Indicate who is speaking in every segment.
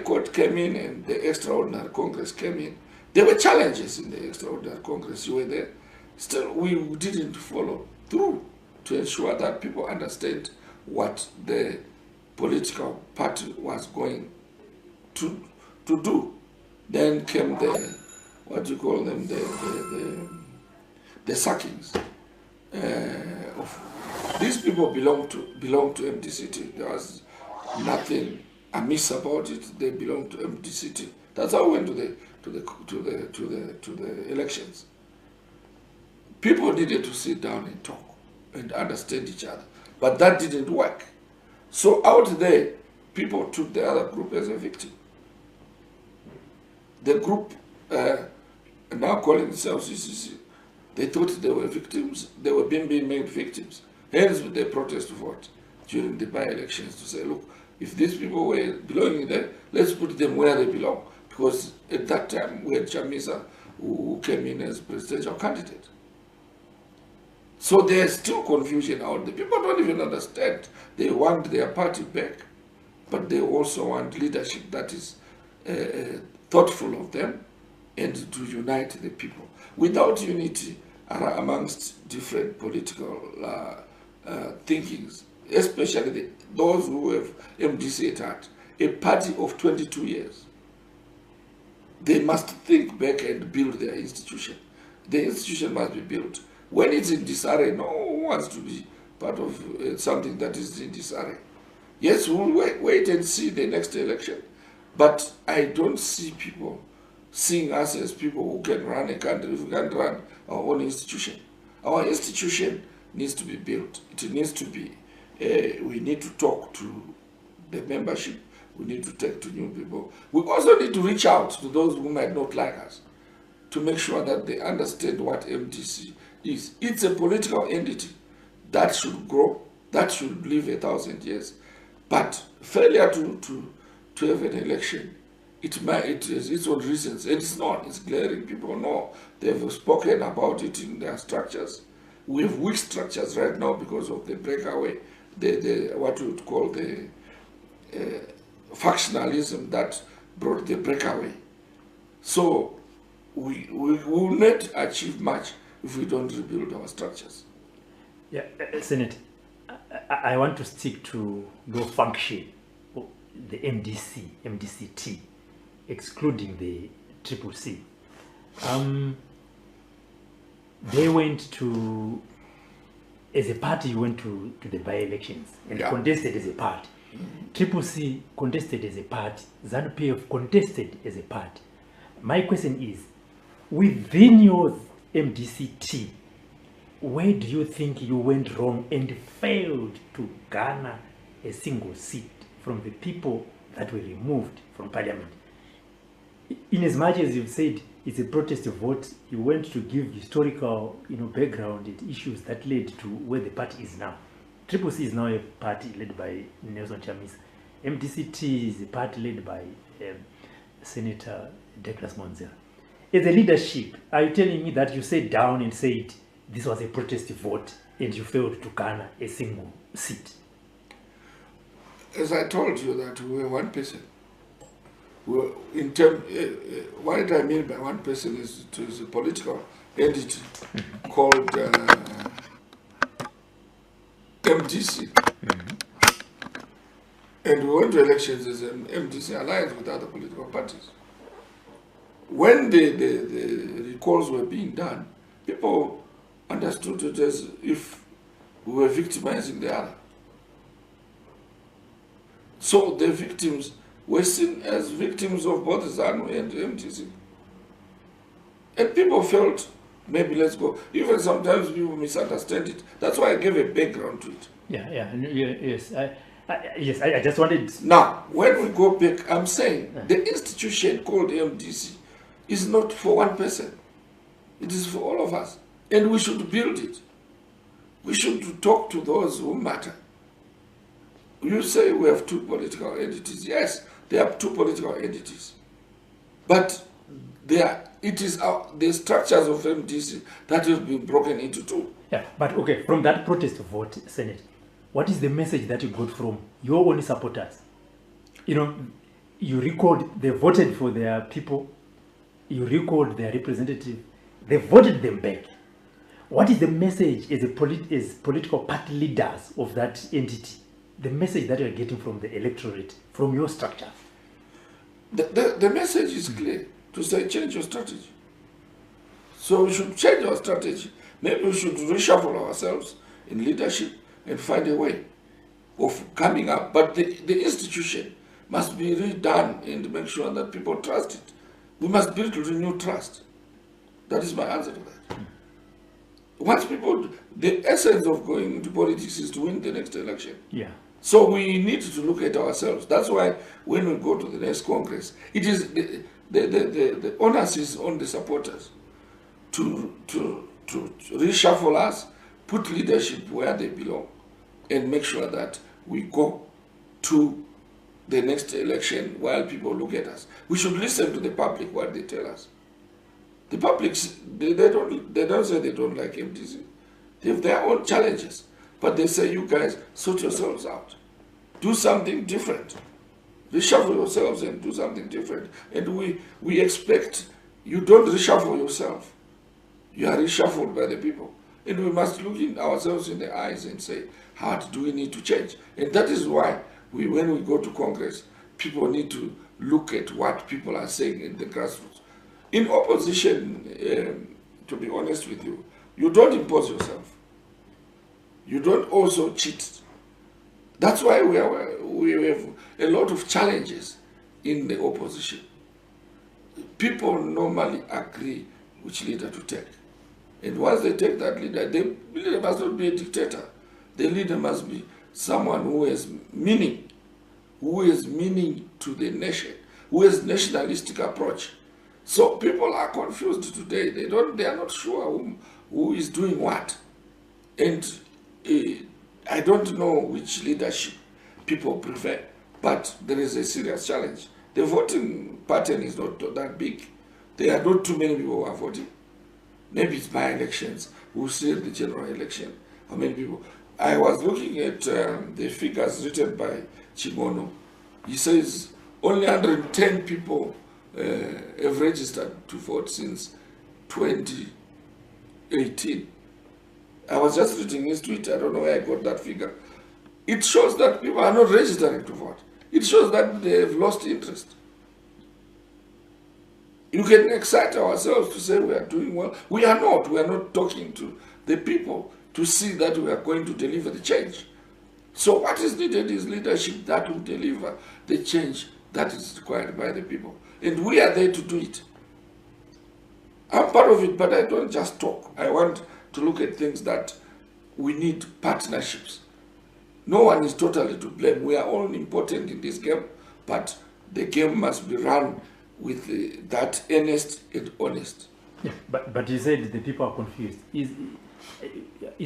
Speaker 1: court came in and the Extraordinary Congress came in, there were challenges in the Extraordinary Congress. You were there. Still, we didn't follow through to ensure that people understand what the political party was going to do. Then came the, what do you call them, the sackings. These people belong to MDCT. There was nothing amiss about it. They belong to MDCT. That's how we went to the elections. People needed to sit down and talk and understand each other, but that didn't work. So out there, people took the other group as a victim. The group now calling themselves CCC, they thought they were victims. They were being made victims. Hence, they protest vote during the by-elections to say, look, if these people were belonging there, let's put them where they belong. Because at that time, we had Chamisa who came in as presidential candidate. So there's still confusion out there. People don't even understand. They want their party back, but they also want leadership that is thoughtful of them and to unite the people. Without unity amongst different political thinkings, especially those who have MDC at heart, a party of 22 years, they must think back and build their institution. The institution must be built. When it's in disarray, no one wants to be part of something that is in disarray. Yes, we'll wait and see the next election. But I don't see people seeing us as people who can run a country, if we can run our own institution. Our institution needs to be built. It needs to be, we need to talk to the membership. We need to talk to new people. We also need to reach out to those who might not like us to make sure that they understand what MDC is. It's a political entity that should grow, that should live 1,000 years. But failure to have an election, it has its own reasons. And it's not, it's glaring. People know. They've spoken about it in their structures. We have weak structures right now because of the breakaway, what we would call the factionalism that brought the breakaway. So we will not achieve much if we don't rebuild our structures.
Speaker 2: Yeah, Senator, I want to stick to your function, the MDCT, excluding the CCC. They went to, as a party, you went to the by-elections and contested as a party. CCC contested as a party. ZANU-PF contested as a party. My question is, within your MDCT, where do you think you went wrong and failed to garner a single seat from the people that were removed from parliament? In as much as you've said it's a protest vote, you went to give historical background and issues that led to where the party is now. CCC is now a party led by Nelson Chamisa. MDCT is a party led by Senator Douglas Monzera. As a leadership, are you telling me that you sat down and said this was a protest vote and you failed to garner a single seat?
Speaker 1: As I told you that we were one person. What I mean by one person is a political entity called MDC. And we went to elections as an MDC alliance with other political parties. When the recalls were being done, people understood it as if we were victimizing the other. So the victims were seen as victims of both ZANU and MDC. And people felt, maybe let's go. Even sometimes people misunderstand it. That's why I gave a background to it.
Speaker 2: Yes. I just wanted...
Speaker 1: Now, when we go back, I'm saying the institution called MDC is not for one person. It is for all of us. And we should build it. We should talk to those who matter. You say we have two political entities. Yes, there are two political entities. But it is the structures of MDC that have been broken into two.
Speaker 2: Yeah, but okay, from that protest vote, Senate, what is the message that you got from your own supporters? you record, they voted for their people, you record their representative, they voted them back. What is the message as as political party leaders of that entity? The message that you're getting from the electorate, from your structure?
Speaker 1: The message is clear, to say change your strategy. So we should change our strategy. Maybe we should reshuffle ourselves in leadership and find a way of coming up. But the institution must be redone and make sure that people trust it. We must build renewed trust. That is my answer to that. Once people, the essence of going into politics is to win the next election.
Speaker 2: Yeah.
Speaker 1: So we need to look at ourselves. That's why when we go to the next Congress, it is the onus is on the supporters to reshuffle us, put leadership where they belong, and make sure that we go to the next election while people look at us. We should listen to the public, what they tell us. The public, they don't say they don't like MTC. They have their own challenges. But they say, you guys, sort yourselves out. Do something different. Reshuffle yourselves and do something different. And we expect you don't reshuffle yourself. You are reshuffled by the people. And we must look in ourselves in the eyes and say, how do we need to change? And that is why when we go to Congress, people need to look at what people are saying in the grassroots. In opposition, to be honest with you, you don't impose yourself. You don't also cheat. That's why we have a lot of challenges in the opposition. People normally agree which leader to take. And once they take that leader, the leader must not be a dictator. The leader must be someone who has meaning to the nation, who has nationalistic approach. So people are confused today. They are not sure who is doing what. And I don't know which leadership people prefer, but there is a serious challenge. The voting pattern is not that big. There are not too many people who are voting. Maybe it's by elections. We'll see the general election. How many people? I was looking at the figures written by Chigono. He says only 110 people have registered to vote since 2018. I was just reading his tweet. I don't know where I got that figure. It shows that people are not registering to vote. It shows that they have lost interest. You can excite ourselves to say we are doing well. We are not. We are not talking to the people to see that we are going to deliver the change. So what is needed is leadership that will deliver the change that is required by the people. And we are there to do it. I'm part of it, but I don't just talk. I want to look at things that we need partnerships. No one is totally to blame. We are all important in this game, but the game must be run with that earnest and honest.
Speaker 2: Yeah, but you said the people are confused. Is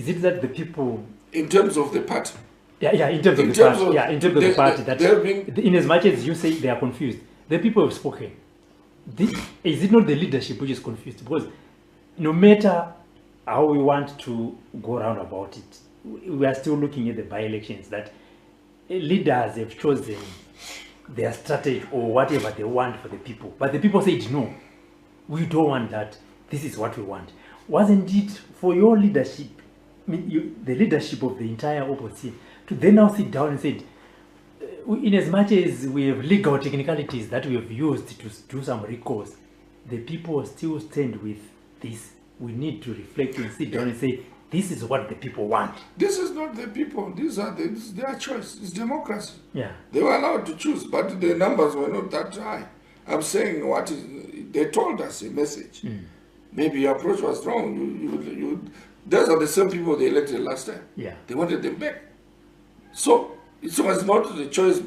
Speaker 2: it that the people,
Speaker 1: in terms of the party?
Speaker 2: Yeah, in terms of the party. Yeah, in terms of the party. That in as much as you say they are confused, the people have spoken. Is it not the leadership which is confused? Because no matter how we want to go around about it, we are still looking at the by-elections that leaders have chosen their strategy or whatever they want for the people. But the people said, no, we don't want that. This is what we want. Wasn't it for your leadership, the leadership of the entire opposition, to then now sit down and say, in as much as we have legal technicalities that we have used to do some recourse, the people still stand with this. We need to reflect and sit down and say, this is what the people want. This is not the people. This is their choice. It's democracy. Yeah. They were allowed to choose, but the numbers were not that high. I'm saying they told us a message. Maybe your approach was wrong. Those are the same people they elected last time. Yeah. They wanted them back. So it was not the choice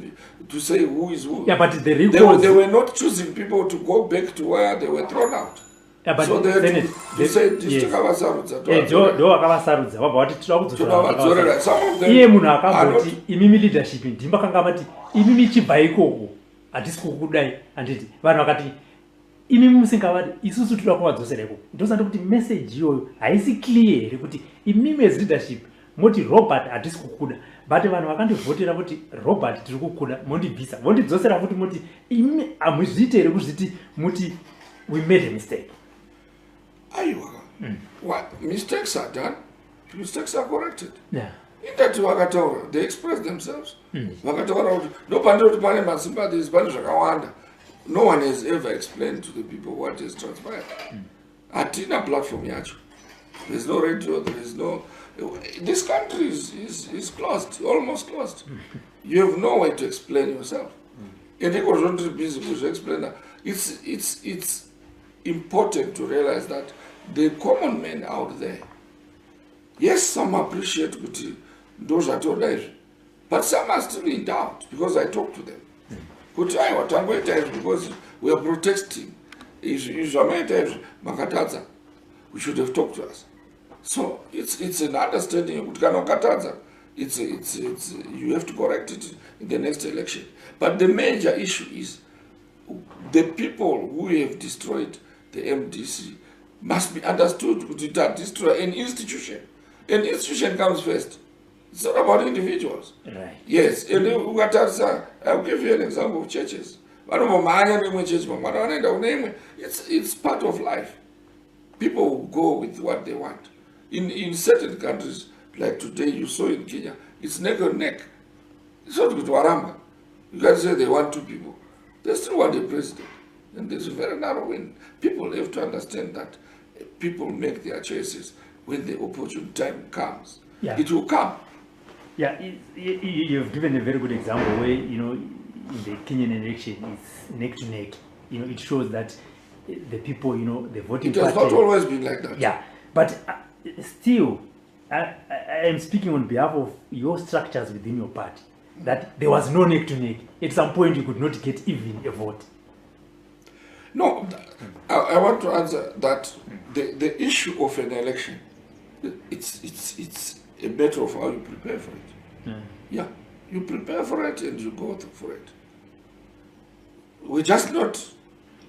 Speaker 2: to say who is who. Yeah, but they were not choosing people to go back to where they were thrown out. Yeah, but so they had to say, some of them imimi leadership ndimba kangamati imimi chibaiko atisi kukudai anditi vanhu vakati imimi musingavati isusu toda kuvadzosereko ndosanda kuti message iyoyo haisi clear kuti imimi as leadership moti Robert hatisi kukuda, but vanhu vakandivhotera kuti Robert tiri kukuda, mondibvisa, mondidzosera futi moti imi hamuzviite here kuzviti muti we made a mistake.
Speaker 1: Aiwa. What mistakes are done, mistakes are corrected.
Speaker 2: Yeah.
Speaker 1: Indati vakataura, they express themselves. Vakataura kuti ndopandiro kuti pane masympathies, pane zvakawanda. No one has ever explained to the people what has transpired. Hatina platform yacho. There's no radio, there is no... This country is closed, almost closed. You have no way to explain yourself. And it was busy to explain that. It's important to realize that the common men out there, yes, some appreciate those are told, but some are still in doubt because I talk to them. Because we are protesting. If we should have talked to us. So it's an understanding. It's you have to correct it in the next election. But the major issue is the people who have destroyed the MDC must be understood to destroy an institution. An institution comes first. It's not about individuals.
Speaker 2: Right.
Speaker 1: Yes. And I'll give you an example of churches. It's part of life. People will go with what they want. In certain countries, like today you saw in Kenya, it's neck and neck. It's not good to Waramba. You can say they want two people. They still want a president. And there's a very narrow win. People have to understand that people make their choices when the opportune time comes.
Speaker 2: Yeah.
Speaker 1: It will come.
Speaker 2: Yeah, you've given a very good example where, in the Kenyan election, it's neck to neck. It shows that the people, the voting
Speaker 1: party... It has not always been like that.
Speaker 2: Yeah, but still, I am speaking on behalf of your structures within your party, that there was no neck to neck. At some point, you could not get even a vote.
Speaker 1: No, I want to answer that the issue of an election, it's a matter of how you prepare for it. Yeah, you prepare for it and you go for it. We're just not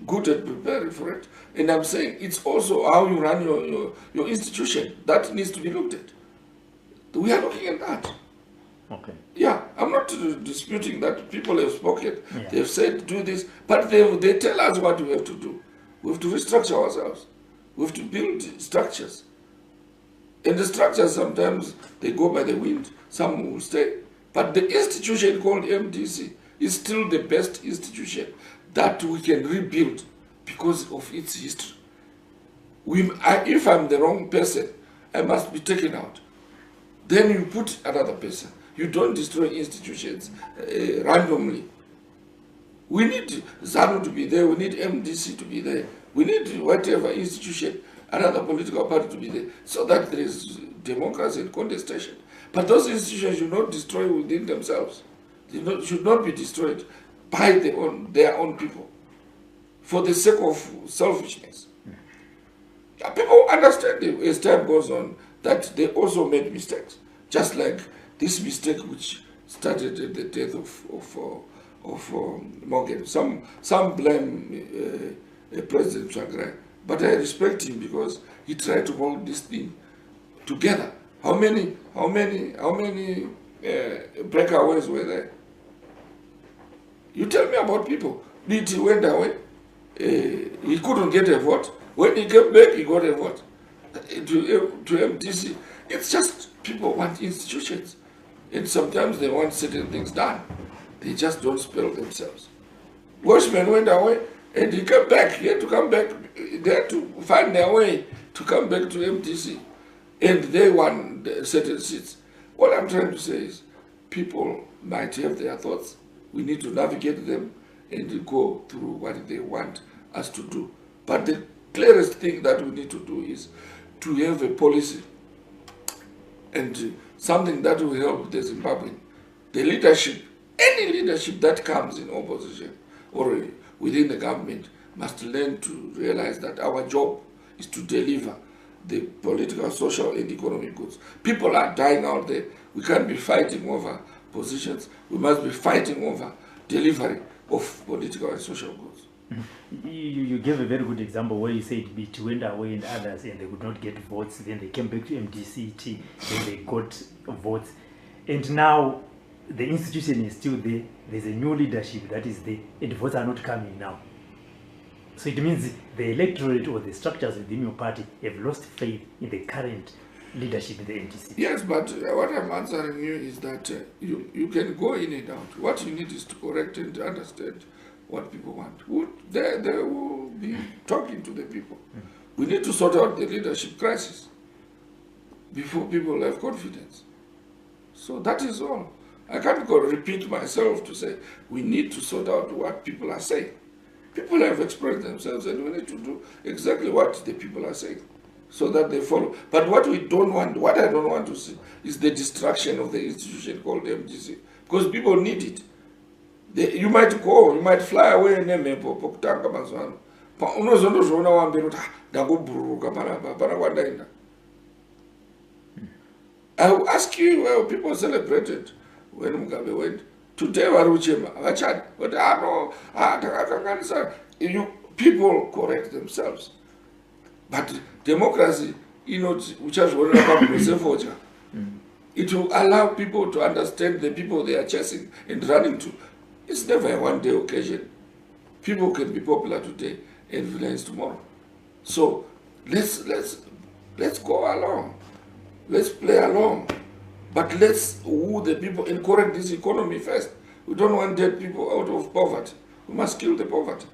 Speaker 1: good at preparing for it. And I'm saying it's also how you run your institution. That needs to be looked at. We are looking at that.
Speaker 2: Okay.
Speaker 1: Yeah, I'm not disputing that people have spoken.
Speaker 2: Yeah.
Speaker 1: They've said do this, but they tell us what we have to do. We have to restructure ourselves. We have to build structures. And the structures sometimes they go by the wind. Some will stay. But the institution called MDC is still the best institution that we can rebuild because of its history. If I'm the wrong person, I must be taken out. Then you put another person. You don't destroy institutions randomly. We need ZANU to be there. We need MDC to be there. We need whatever institution, another political party to be there, so that there is democracy and contestation. But those institutions should not destroy within themselves. They should not be destroyed by their own people for the sake of selfishness. People understand as time goes on that they also made mistakes, just like this mistake which started at the death of Morgan. Some blame President Chagray, but I respect him because he tried to hold this thing together. How many breakaways were there? You tell me about people. He went away. He couldn't get a vote. When he came back, he got a vote. To MDC, it's just people want institutions. And sometimes they want certain things done. They just don't spell themselves. Watchmen went away and he came back. He had to come back. They had to find their way to come back to MDC. And they won certain seats. What I'm trying to say is people might have their thoughts. We need to navigate them and go through what they want us to do. But the clearest thing that we need to do is to have a policy and something that will help the Zimbabwean. The leadership, any leadership that comes in opposition or within the government must learn to realize that our job is to deliver the political, social, and economic goods. People are dying out there. We can't be fighting over positions. We must be fighting over delivery of political and social goods.
Speaker 2: You gave a very good example where you said BT went away and others and they could not get votes. Then they came back to MDCT, then they got votes. And now the institution is still there. There's a new leadership that is there, and votes are not coming now. So it means the electorate or the structures within your party have lost faith in the current leadership in the NDC.
Speaker 1: Yes, but what I'm answering you is that you can go in and out. What you need is to correct and to understand what people want. They will be talking to the people. We need to sort out the leadership crisis before people have confidence. So that is all. I can't go repeat myself to say we need to sort out what people are saying. People have expressed themselves and we need to do exactly what the people are saying so that they follow. But what we don't want, what I don't want to see is the destruction of the institution called MDC, because people need it. You might go, you might fly away and then I will ask you where people celebrated when Mugabe went. Today, people correct themselves. But democracy, it will allow people to understand the people they are chasing and running to. It's never a one-day occasion. People can be popular today and villains tomorrow. So let's go along. Let's play along. But let's woo the people and correct this economy first. We don't want dead people out of poverty. We must kill the poverty.